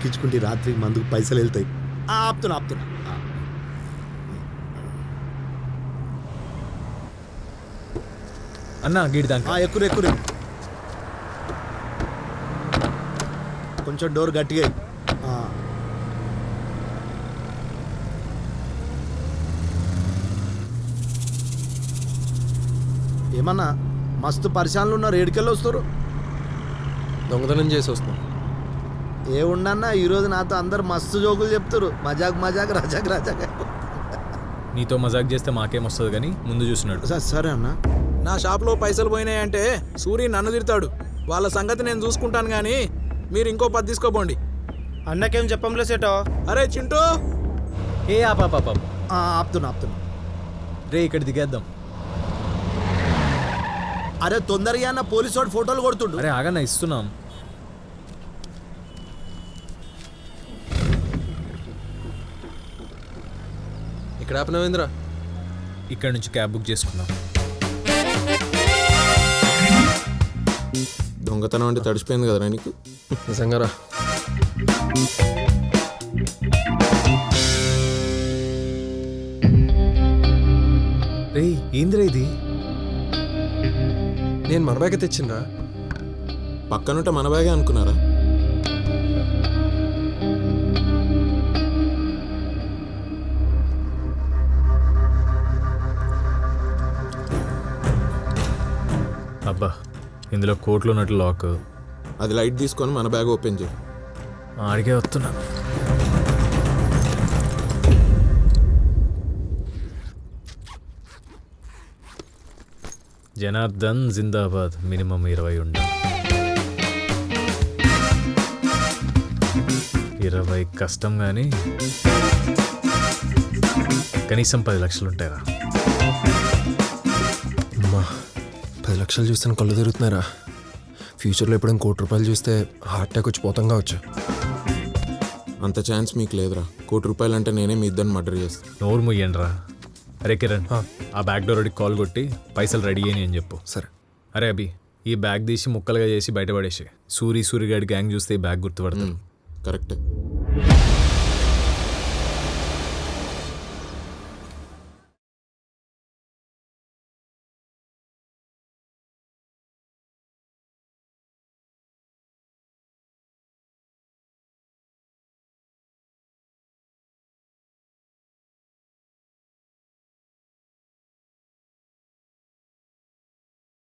ఎక్కించుకుంటే రాత్రి మందుకు పైసలు వెళ్తాయి. ఆపుతున్నా ఆపుతున్నా. అన్న గీడి దాకా ఎక్కురు ఎక్కురు. కొంచెం డోర్ గట్టిగా ఎయ్. ఏమన్నా మస్తు పరిశాలలు ఉన్నారు, ఏడికెళ్ళి వస్తారు? దొంగతనం చేసి వస్తాం. ఏ ఉండన్నా ఈరోజు నాతో అందరు మస్తు జోకులు చెప్తారు. మజాక్ మజాక్ రజాక్ రజాక్. నీతో మజాక్ చేస్తే మాకేం వస్తుంది కానీ ముందు చూసినాడు. సరే అన్న. నా షాప్లో పైసలు పోయినాయంటే సూరి నన్ను తిడతాడు. వాళ్ళ సంగతి నేను చూసుకుంటాను కానీ మీరు ఇంకో 10 తీసుకోపోండి. అన్నకేం చెప్పంలే సేటో. అరే చింటూ, ఏ ఆపాప ఆపుతున్నా ఆపుతున్నా. రే ఇక్కడ దిగేద్దాం. అరే తొందరగా అన్న, పోలీసు వాడు ఫోటోలు కొడుతుండు. అరే ఆగన్నా ఇస్తున్నాం. ఇక్కడ ఆపినవేంద్రా? ఇక్కడ నుంచి క్యాబ్ బుక్ చేసుకుందాం. దొంగతనం అంటే తడిసిపోయింది కదరా నీకు? నిజంగా రా. రే ఏంద్రా ఇది? నేను మన బ్యాగే తెచ్చిండ్రా. పక్కనుంటే మన బ్యాగే అనుకున్నారా? అబ్బా ఇందులో కోట్లు ఉన్నట్లు లాక్. అది లైట్ తీసుకొని మన బ్యాగ్ ఓపెన్ చేయి. ఆడికే వస్తున్నా. జనార్దన్ జిందాబాద్. మినిమం 20 ఉండాలి. 20 కష్టం కానీ కనీసం 10 లక్షలు ఉంటాయిరా. అమ్మా 10 లక్షలు చూస్తే కళ్ళు తిరుగుతున్నారా? ఫ్యూచర్లో ఎప్పుడైనా ₹1,00,00,000 చూస్తే హార్ట్ అటాక్ వచ్చి పోతంగా వచ్చు. అంత ఛాన్స్ మీకు లేదురా. ₹1,00,00,000 అంటే నేనే మీ ఇద్దరిని మర్డర్ చేస్తాను. నోరు ముయ్యండి రా. అరే కిరణ్, ఆ బ్యాక్ డోర్ అడిగి కాల్ కొట్టి పైసలు రెడీ అని అని చెప్పు. సరే. అరే అభి, ఈ బ్యాగ్ తీసి ముక్కలుగా చేసి బయటపడేసి సూరిగాడి గ్యాంగ్ చూస్తే ఈ బ్యాగ్ గుర్తుపడతారు. కరెక్టే.